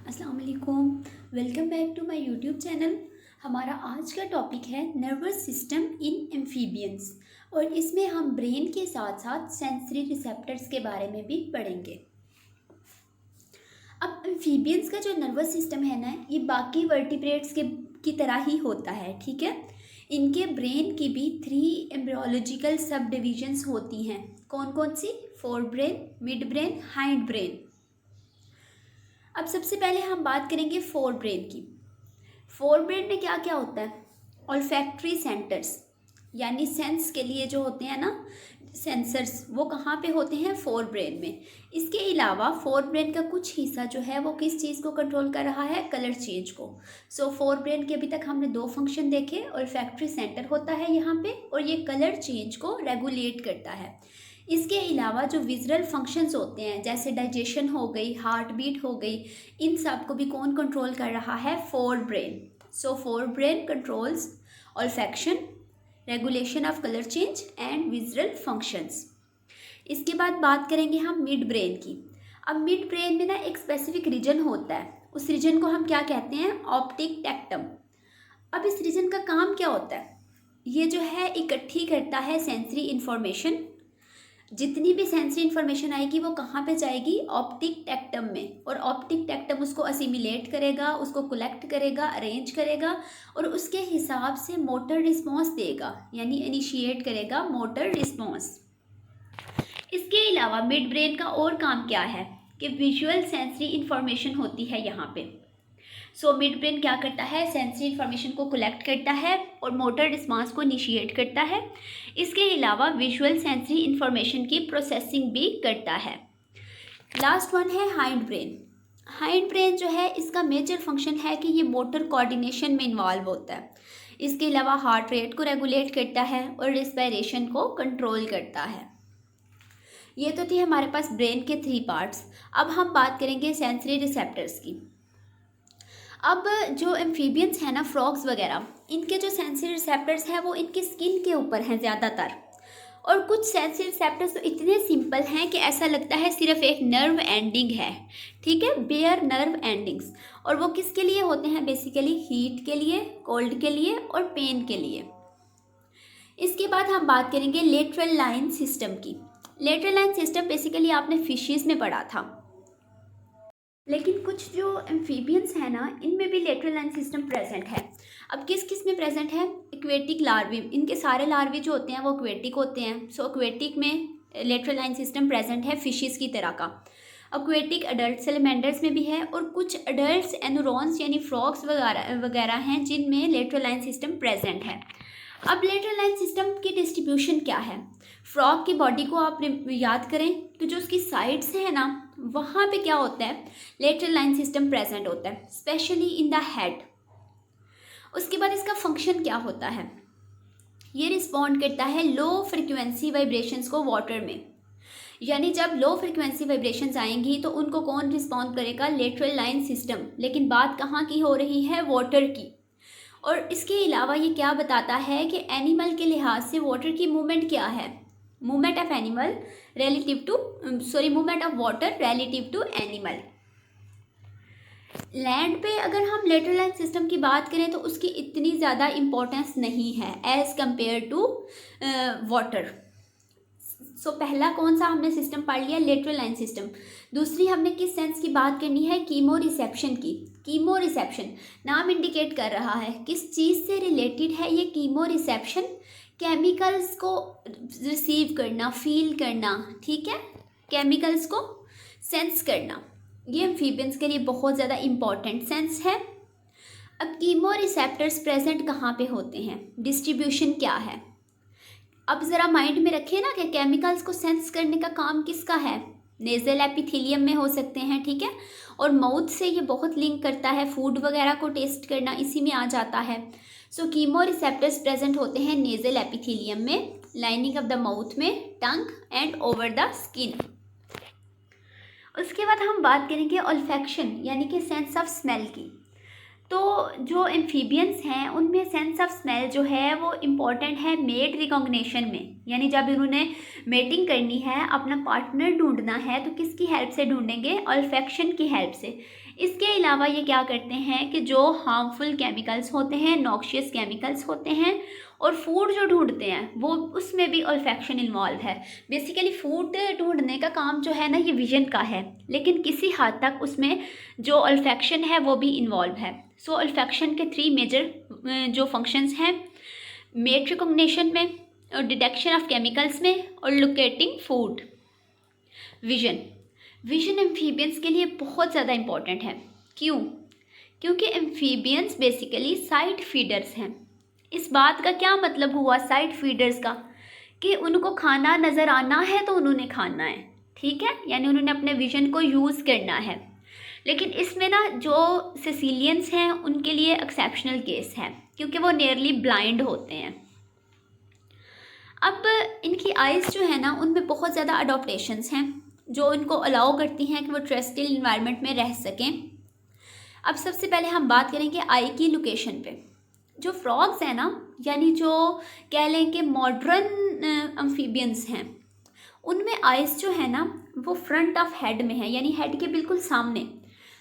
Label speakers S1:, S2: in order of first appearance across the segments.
S1: अस्सलाम वालेकुम। Welcome back to my YouTube channel. हमारा आज का टॉपिक है नर्वस सिस्टम इन एम्फीबियंस और इसमें हम ब्रेन के साथ साथ सेंसरी रिसेप्टर्स के बारे में भी पढ़ेंगे। अब एम्फीबियंस का जो नर्वस सिस्टम है ना, ये बाकी वर्टिब्रेट्स की तरह ही होता है, ठीक है। इनके ब्रेन की भी 3 एम्ब्रियोलॉजिकल सब डिविजन्स होती हैं। कौन कौन सी? Fore brain, mid brain, hind brain. अब सबसे पहले हम बात करेंगे फोर ब्रेन की। फोर ब्रेन में क्या क्या होता है? ऑल्फैक्टरी सेंटर्स, यानी सेंस के लिए जो होते हैं ना सेंसर्स, वो कहाँ पे होते हैं? फोर ब्रेन में। इसके अलावा फोर ब्रेन का कुछ हिस्सा जो है वो किस चीज़ को कंट्रोल कर रहा है? कलर चेंज को। सो फोर ब्रेन के अभी तक हमने 2 फंक्शन देखे। ऑल्फैक्टरी सेंटर होता है यहाँ पे और ये कलर चेंज को रेगुलेट करता है। इसके अलावा जो विजुअल फंक्शंस होते हैं, जैसे डाइजेशन हो गई, हार्ट बीट हो गई, इन सब को भी कौन कंट्रोल कर रहा है? Fore brain. So fore brain controls olfaction, regulation of colour change and visual functions. इसके बाद बात करेंगे हम मिड ब्रेन की। अब मिड ब्रेन में ना एक स्पेसिफिक रीजन होता है, उस रीजन को हम क्या कहते हैं? Optic tectum. अब इस रीजन का काम क्या होता है? ये जो है इकट्ठी करता है सेंसरी इंफॉर्मेशन। जितनी भी सेंसरी इन्फॉर्मेशन आएगी वो कहाँ पे जाएगी? ऑप्टिक टेक्टम में। और ऑप्टिक टेक्टम उसको असिमिलेट करेगा, उसको कलेक्ट करेगा, अरेंज करेगा और उसके हिसाब से मोटर रिस्पॉन्स देगा, यानी इनिशिएट करेगा मोटर रिस्पॉन्स। इसके अलावा मिड ब्रेन का और काम क्या है कि विजुअल सेंसरी इन्फॉर्मेशन होती है यहाँ पे। सो मिड ब्रेन क्या करता है? सेंसरी इन्फॉर्मेशन को कलेक्ट करता है और मोटर रिस्पॉन्स को इनिशिएट करता है। इसके अलावा विजुअल सेंसरी इन्फॉर्मेशन की प्रोसेसिंग भी करता है। लास्ट वन है हाइंड ब्रेन। हाइंड ब्रेन जो है इसका मेजर फंक्शन है कि ये मोटर कोऑर्डिनेशन में इन्वॉल्व होता है। इसके अलावा हार्ट रेट को रेगुलेट करता है और रिस्पिरेशन को कंट्रोल करता है। ये तो थी हमारे पास ब्रेन के 3 पार्ट्स। अब हम बात करेंगे सेंसरी रिसेप्टर्स की। अब जो एम्फीबियंस हैं ना, फ्रॉग्स वगैरह, इनके जो सेंसरी रिसेप्टर्स हैं वो इनकी स्किन के ऊपर हैं ज़्यादातर। और कुछ सेंसरी रिसेप्टर्स तो इतने सिंपल हैं कि ऐसा लगता है सिर्फ एक नर्व एंडिंग है, ठीक है, बेयर नर्व एंडिंग्स। और वो किसके लिए होते हैं? बेसिकली हीट के लिए, कोल्ड के लिए और पेन के लिए। इसके बाद हम बात करेंगे लेटरल लाइन सिस्टम की। लेटरल लाइन सिस्टम बेसिकली आपने फिशेस में पढ़ा था, लेकिन कुछ जो एम्फीबियंस हैं ना, इनमें भी लेटरल लाइन सिस्टम प्रेजेंट है। अब किस किस में प्रेजेंट है? एक्वेटिक लार्वी, इनके सारे लार्वी जो होते हैं वो एक्वेटिक होते हैं। सो एक्वेटिक में लेटरल लाइन सिस्टम प्रेजेंट है फिशेस की तरह का। एक्वेटिक अडल्ट सेलेमेंडर्स में भी है और कुछ अडल्ट एनोरॉन्स यानी फ्रॉग्स वगैरह हैं जिनमें लेटरल लाइन सिस्टम प्रेजेंट है। अब लेटरल लाइन सिस्टम की डिस्ट्रीब्यूशन क्या है? फ्रॉग की बॉडी को आप याद करें तो जो उसकी साइड्स हैं ना, वहाँ पे क्या होता है? लेटरल लाइन सिस्टम प्रेजेंट होता है, स्पेशली इन द हेड। उसके बाद इसका फंक्शन क्या होता है? ये रिस्पॉन्ड करता है लो फ्रिक्वेंसी वाइब्रेशंस को वाटर में, यानी जब लो फ्रिक्वेंसी वाइब्रेशंस आएंगी तो उनको कौन रिस्पॉन्ड करेगा? Lateral line system. लेकिन बात कहाँ की हो रही है? वाटर की। और इसके अलावा ये क्या बताता है कि एनिमल के लिहाज से वाटर की मूवमेंट क्या है? Movement of animal relative to movement of water relative to animal. Land पे अगर हम लेटरल लाइन सिस्टम की बात करें तो उसकी इतनी ज़्यादा इम्पोर्टेंस नहीं है एज़ कंपेयर टू वाटर। सो पहला कौन सा हमने सिस्टम पढ़ लिया? Lateral line system. दूसरी हमने किस सेंस की बात करनी है? कीमो रिसेप्शन की। कीमो रिसेप्शन नाम इंडिकेट कर रहा है किस चीज़ से रिलेटेड है ये कीमो रिसेप्शन? केमिकल्स को रिसीव करना, फील करना, ठीक है, केमिकल्स को सेंस करना। ये एम्फीबियंस के लिए बहुत ज़्यादा इम्पॉर्टेंट सेंस है। अब कीमो रिसेप्टर्स प्रेजेंट कहाँ पे होते हैं? डिस्ट्रीब्यूशन क्या है? अब ज़रा माइंड में रखिए ना कि केमिकल्स को सेंस करने का काम किसका है? नेजल एपिथेलियम में हो सकते हैं, ठीक है, और माउथ से ये बहुत लिंक करता है, फूड वगैरह को टेस्ट करना इसी में आ जाता है। सो कीमो रिसेप्टर्स प्रेजेंट होते हैं नेजल एपिथेलियम में, लाइनिंग ऑफ द माउथ में, tongue and over the skin. उसके बाद हम बात करेंगे ऑल्फैक्शन यानी कि सेंस ऑफ स्मेल की। तो जो एम्फीबियंस हैं उनमें सेंस ऑफ स्मेल जो है वो इम्पॉर्टेंट है मेट रिकॉग्निशन में, यानी जब इन्होंने मेटिंग करनी है, अपना पार्टनर ढूंढना है, तो किसकी हेल्प से ढूंढेंगे? ऑल्फैक्शन की हेल्प से। इसके अलावा ये क्या करते हैं कि जो हार्मफुल केमिकल्स होते हैं, नॉक्शियस केमिकल्स होते हैं, और फूड जो ढूंढते हैं वो उसमें भी ऑल्फैक्शन इन्वॉल्व है। बेसिकली फूड ढूंढने का काम जो है ना ये विजन का है, लेकिन किसी हद तक उसमें जो ऑल्फैक्शन है वो भी इन्वॉल्व है। सो ऑल्फैक्शन के 3 मेजर जो फंक्शंस हैं, मेट रिकॉग्निशन में, और डिटेक्शन ऑफ केमिकल्स में, और लोकेटिंग फूड। विजन एम्फीबियंस के लिए बहुत ज़्यादा इम्पॉर्टेंट है। क्यों? क्योंकि एम्फीबियंस बेसिकली साइड फीडर्स हैं। इस बात का क्या मतलब हुआ साइड फीडर्स का? कि उनको खाना नज़र आना है तो उन्होंने खाना है, ठीक है, यानी उन्होंने अपने विजन को यूज़ करना है। लेकिन इसमें ना जो सेसिलियंस हैं उनके लिए एक्सेप्शनल केस है, क्योंकि वो नियरली ब्लाइंड होते हैं। अब इनकी आइज़ जो है ना उनमें बहुत ज़्यादा अडॉप्टेशंस हैं जो इनको अलाउ करती हैं कि वो टेरेस्ट्रियल इन्वायरमेंट में रह सकें। अब सबसे पहले हम बात करेंगे आई की लोकेशन पे। जो फ्रॉग्स हैं ना, यानी जो कह लें कि मॉडर्न एम्फीबियंस हैं, उनमें आइज़ जो है ना वो फ्रंट ऑफ हेड में है, यानी हेड के बिल्कुल सामने।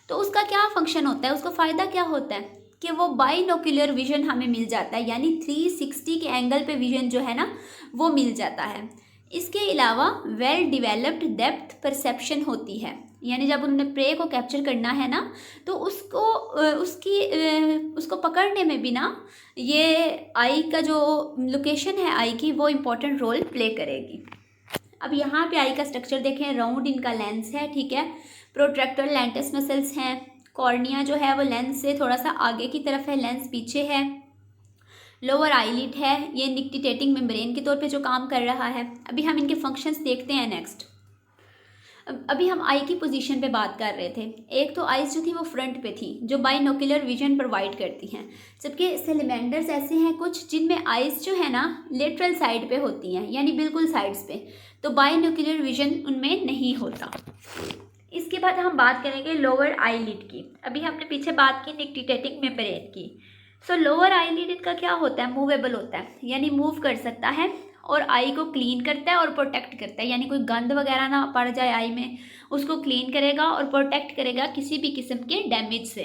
S1: तो उसका क्या फंक्शन होता है, उसका फ़ायदा क्या होता है कि वो बाइनोक्यूलर विजन हमें मिल जाता है, यानी 360 के एंगल पे विजन जो है ना वो मिल जाता है। इसके अलावा वेल डिवेलप्ड डेप्थ परसेप्शन होती है, यानी जब उन्होंने प्रे को कैप्चर करना है ना तो उसको पकड़ने में भी ना ये आई का जो लोकेशन है आई की वो इम्पोर्टेंट रोल प्ले करेगी। अब यहाँ पे आई का स्ट्रक्चर देखें, राउंड इनका लेंस है, ठीक है, प्रोट्रैक्टर लेंटिस मसल्स हैं, कॉर्निया जो है वो लेंस से थोड़ा सा आगे की तरफ है, लेंस पीछे है, लोअर आईलिड है, ये निक्टिटेटिंग मेम्ब्रेन के तौर पे जो काम कर रहा है। अभी हम इनके फंक्शंस देखते हैं नेक्स्ट। अभी हम आई की पोजीशन पे बात कर रहे थे। एक तो आइज़ जो थी वो फ्रंट पे थी जो बाइनोक्यूलर विजन प्रोवाइड करती हैं, जबकि सेलेमेंडर्स ऐसे हैं कुछ जिनमें आइज़ जो है ना लेटरल साइड पे होती हैं, यानी बिल्कुल साइड्स पे, तो बाइनोक्यूलर विजन उनमें नहीं होता। इसके बाद हम बात करेंगे लोअर आईलिड की। अभी हमने पीछे बात की निक्टिटेटिंग मेम्ब्रेन की। सो लोअर आईलिड का क्या होता है, मूवेबल होता है, यानी मूव कर सकता है और आई को क्लीन करता है और प्रोटेक्ट करता है, यानी कोई गंद वगैरह ना पड़ जाए आई में, उसको क्लीन करेगा और प्रोटेक्ट करेगा किसी भी किस्म के डैमेज से।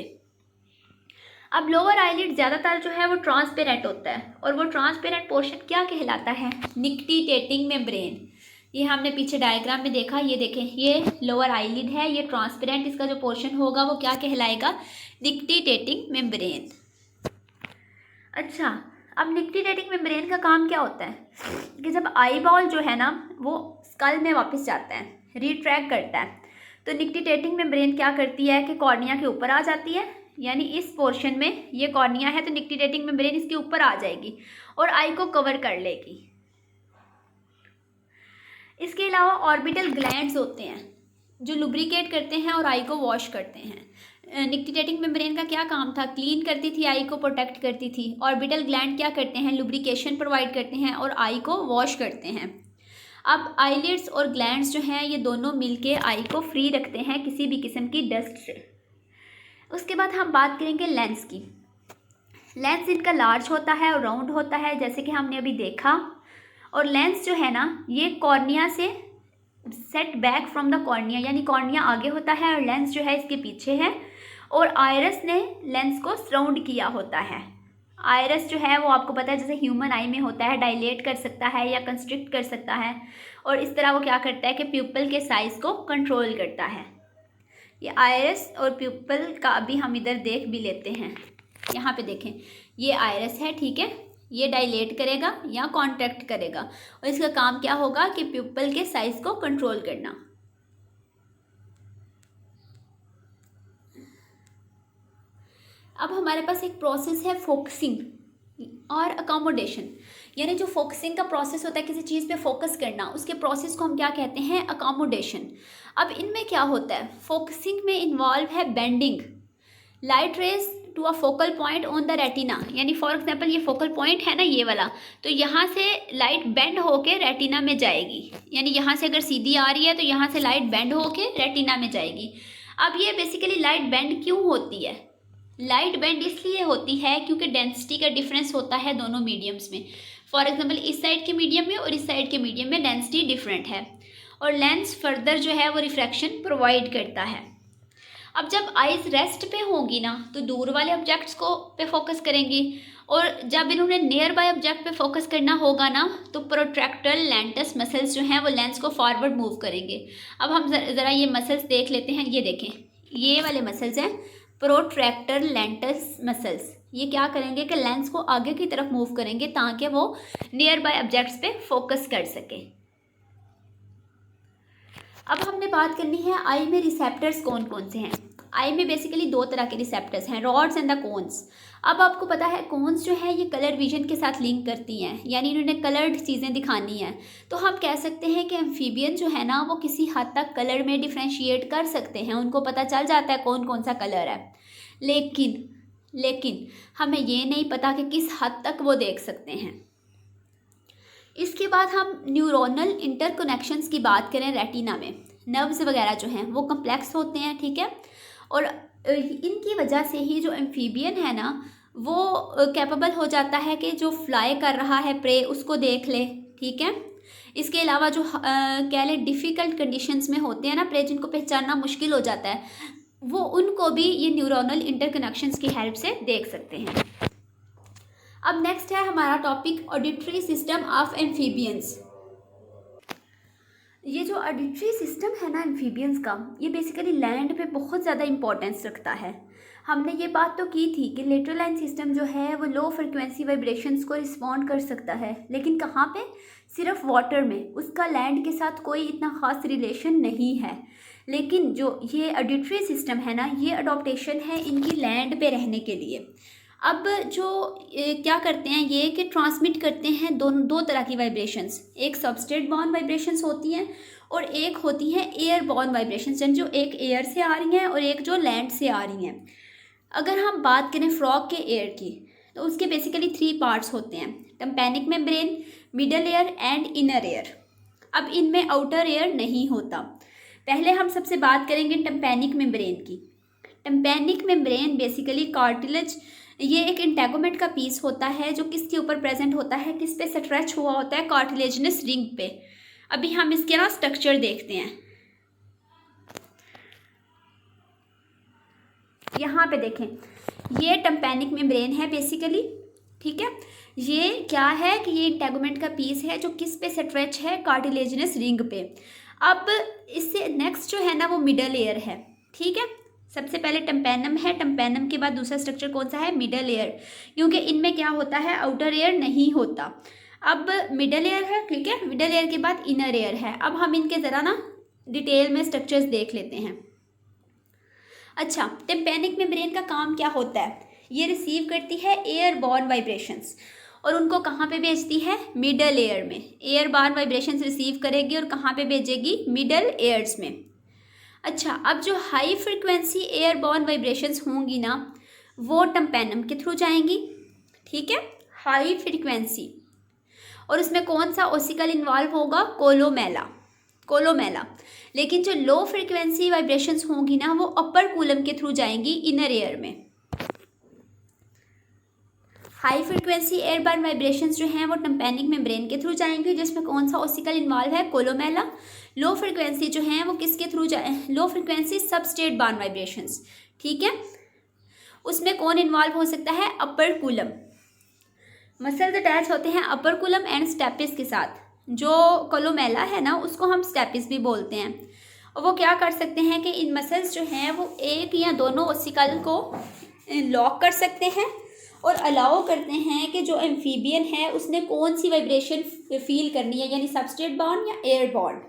S1: अब लोअर आईलिड ज़्यादातर जो है वो ट्रांसपेरेंट होता है, और वो ट्रांसपेरेंट पोर्शन क्या कहलाता है, निक्टिटेटिंग मेम्ब्रेन। ये हमने पीछे डायग्राम में देखा, ये देखें, ये लोअर आईलिड है, ये ट्रांसपेरेंट, इसका जो पोर्शन होगा वो क्या कहलाएगा, निक्टिटेटिंग मेम्ब्रेन। अच्छा, अब निक्टिटेटिंग मेम्ब्रेन का काम क्या होता है कि जब आई बॉल जो है ना वो स्कल में वापस जाता है, रिट्रैक्ट करता है, तो निक्टिटेटिंग मेम्ब्रेन क्या करती है कि कॉर्निया के ऊपर आ जाती है, यानी इस पोर्शन में ये कॉर्निया है तो निक्टिटेटिंग मेम्ब्रेन इसके ऊपर आ जाएगी और आई को कवर कर लेगी। इसके अलावा ऑर्बिटल ग्लैंड्स होते हैं जो लुब्रिकेट करते हैं और आई को वॉश करते हैं। निक्टिटेटिंग मेम्ब्रेन का क्या काम था, क्लीन करती थी, आई को प्रोटेक्ट करती थी। ऑर्बिटल ग्लैंड क्या करते हैं, लुब्रिकेशन प्रोवाइड करते हैं और आई को वॉश करते हैं। अब आईलिड्स और ग्लैंड्स जो हैं ये दोनों मिलके आई को फ्री रखते हैं किसी भी किस्म की डस्ट से। उसके बाद हम बात करेंगे लेंस की। लेंस इनका लार्ज होता है और राउंड होता है, जैसे कि हमने अभी देखा, और लेंस जो है ना ये कॉर्निया से set back from the cornea, यानी कॉर्निया आगे होता है और लेंस जो है इसके पीछे है, और आयरस ने लेंस को सराउंड किया होता है। आयरस जो है वो आपको पता है जैसे ह्यूमन आई में होता है, डायलेट कर सकता है या कंस्ट्रिक्ट कर सकता है, और इस तरह वो क्या करता है कि प्यूपल के साइज़ को कंट्रोल करता है। ये आयरस और प्यूपल का अभी हम इधर देख भी लेते हैं। यहाँ पे देखें, ये आयरस है, ठीक है, ये डायलेट करेगा या कॉन्ट्रैक्ट करेगा, और इसका काम क्या होगा कि प्यूपल के साइज़ को कंट्रोल करना। अब हमारे पास एक प्रोसेस है फोकसिंग और अकोमोडेशन, यानी जो फोकसिंग का प्रोसेस होता है किसी चीज़ पे फोकस करना, उसके प्रोसेस को हम क्या कहते हैं, अकोमोडेशन। अब इनमें क्या होता है, फोकसिंग में इन्वॉल्व है bending light rays to a focal point on the retina, यानी फॉर एग्जांपल ये फोकल पॉइंट है ना ये वाला, तो यहाँ से लाइट बेंड होके रेटिना में जाएगी, यानी यहाँ से अगर सीधी आ रही है तो यहाँ से लाइट बेंड होके रेटिना में जाएगी। अब ये बेसिकली लाइट बेंड क्यों होती है, लाइट बेंड इसलिए होती है क्योंकि डेंसिटी का डिफरेंस होता है दोनों मीडियम्स में। फॉर एग्जांपल इस साइड के मीडियम में और इस साइड के मीडियम में डेंसिटी डिफरेंट है, और लेंस फर्दर जो है वो रिफ्रैक्शन प्रोवाइड करता है। अब जब आइज़ रेस्ट पे होगी ना तो दूर वाले ऑब्जेक्ट्स को पे फोकस करेंगी, और जब इन्होंने नियर बाय ऑब्जेक्ट पे फोकस करना होगा ना तो प्रोट्रैक्टर लेंटस मसल्स जो हैं वो लेंस को फॉरवर्ड मूव करेंगे। अब हम ज़रा ये मसल्स देख लेते हैं। ये देखें, ये वाले मसल्स हैं प्रोट्रैक्टर लेंटस मसल्स। ये क्या करेंगे कि लेंस को आगे की तरफ मूव करेंगे ताकि वो नियर बाय ऑब्जेक्ट्स पे फोकस कर सके। अब हमने बात करनी है आई में रिसेप्टर्स कौन कौन से हैं। आई में बेसिकली दो तरह के रिसेप्टर्स हैं, रॉड्स एंड द कोन्स। अब आपको पता है कोन्स जो है ये कलर विजन के साथ लिंक करती हैं, यानी इन्होंने कलर्ड चीज़ें दिखानी हैं। तो हम कह सकते हैं कि एम्फीबियन जो है ना वो किसी हद तक कलर में डिफ्रेंशिएट कर सकते हैं, उनको पता चल जाता है कौन कौन सा कलर है। लेकिन हमें ये नहीं पता कि किस हद तक वो देख सकते हैं। इसके बाद हम न्यूरोनल इंटरकनेक्शंस की बात करें। रेटिना में नर्व्स वगैरह जो हैं वो कम्प्लेक्स होते हैं, ठीक है, और इनकी वजह से ही जो एम्फीबियन है ना वो कैपेबल हो जाता है कि जो फ्लाई कर रहा है प्रे उसको देख ले, ठीक है। इसके अलावा जो कह लें डिफ़िकल्ट कंडीशंस में होते हैं ना प्रे, जिनको पहचानना मुश्किल हो जाता है, वो उनको भी ये न्यूरोनल इंटरकनेक्शंस की हेल्प से देख सकते हैं। अब नेक्स्ट है हमारा topic auditory system of amphibians. ये जो ऑडिटरी सिस्टम है ना एम्फीबियंस का, ये बेसिकली लैंड पे बहुत ज़्यादा इंपॉर्टेंस रखता है। हमने ये बात तो की थी कि लेटरलाइन सिस्टम जो है वो लो फ्रिक्वेंसी वाइब्रेशंस को रिस्पॉन्ड कर सकता है, लेकिन कहाँ पे? सिर्फ वाटर में। उसका लैंड के साथ कोई इतना ख़ास रिलेशन नहीं है। लेकिन जो ये ऑडिटरी सिस्टम है ना, ये अडॉप्टेशन है इनकी लैंड पे रहने के लिए। अब जो क्या करते हैं ये कि ट्रांसमिट करते हैं दो तरह की वाइब्रेशंस। एक सबस्ट्रेट बॉर्न वाइब्रेशंस होती हैं और एक होती हैं एयर बॉर्न वाइब्रेशंस, जो एक एयर से आ रही हैं और एक जो लैंड से आ रही हैं। अगर हम बात करें फ्रॉग के एयर की तो उसके बेसिकली 3 पार्ट्स होते हैं, tympanic membrane, middle air and inner air. अब इनमें आउटर एयर नहीं होता। पहले हम सबसे बात करेंगे टिम्पैनिक मेम्ब्रेन की। टिम्पैनिक मेम्ब्रेन बेसिकली कार्टिलेज, ये एक इंटेगोमेंट का पीस होता है जो किसके ऊपर प्रेजेंट होता है, किस पे स्ट्रेच हुआ होता है, कार्टिलेजिनस रिंग पे। अभी हम इसके ना स्ट्रक्चर देखते हैं। यहाँ पे देखें, ये टिम्पैनिक मेम्ब्रेन है बेसिकली, ठीक है। ये क्या है कि ये इंटेगोमेंट का पीस है जो किस पे स्ट्रेच है, कार्टिलेजिनस रिंग पे। अब इससे नेक्स्ट जो है ना वो मिडल एयर है, ठीक है। सबसे पहले टिम्पैनम है, टिम्पैनम के बाद दूसरा स्ट्रक्चर कौन सा है, मिडल एयर, क्योंकि इनमें क्या होता है आउटर एयर नहीं होता। अब मिडल एयर है, ठीक है, मिडल एयर के बाद इनर एयर है। अब हम इनके ज़रा ना डिटेल में स्ट्रक्चर्स देख लेते हैं। अच्छा, टिम्पैनिक मेम्ब्रेन का काम क्या होता है? ये रिसीव करती है एयर बॉर्न वाइब्रेशंस और उनको कहाँ पे भेजती है, मिडल एयर में। एयर बॉर्न वाइब्रेशंस रिसीव करेगी और कहाँ पे भेजेगी, मिडल एयर्स में। अच्छा, अब जो high frequency air born vibrations होंगी ना वो टिम्पैनम के थ्रू जाएंगी, ठीक है, हाई फ्रिक्वेंसी। और उसमें कौन सा ओसिकल इन्वॉल्व होगा, कोलोमेला। लेकिन जो लो फ्रिक्वेंसी वाइब्रेशंस होंगी ना वो अपर कूलम के थ्रू जाएंगी, इनर एयर में। High frequency air born vibrations जो हैं वो टिम्पैनिक मेम्ब्रेन के थ्रू जाएंगी, जिसमें कौन सा ओसिकल इन्वॉल्व है, कोलोमेला। लो फ्रिक्वेंसी जो हैं वो किसके थ्रू जाए, low frequency substrate born vibrations, ठीक है। उसमें कौन इन्वॉल्व हो सकता है, अपर कूलम। मसल्स अटैच होते हैं अपर कूलम एंड स्टेपिस के साथ। जो कोलोमेला है ना उसको हम स्टेपिस भी बोलते हैं। और वो क्या कर सकते हैं कि इन मसल्स जो हैं वो एक या दोनों ओसिकल को लॉक कर सकते हैं और अलाउ करते हैं कि जो एम्फीबियन है उसने कौन सी वाइब्रेशन फील करनी है, यानी सबस्ट्रेट बॉर्न या एयर बॉर्न।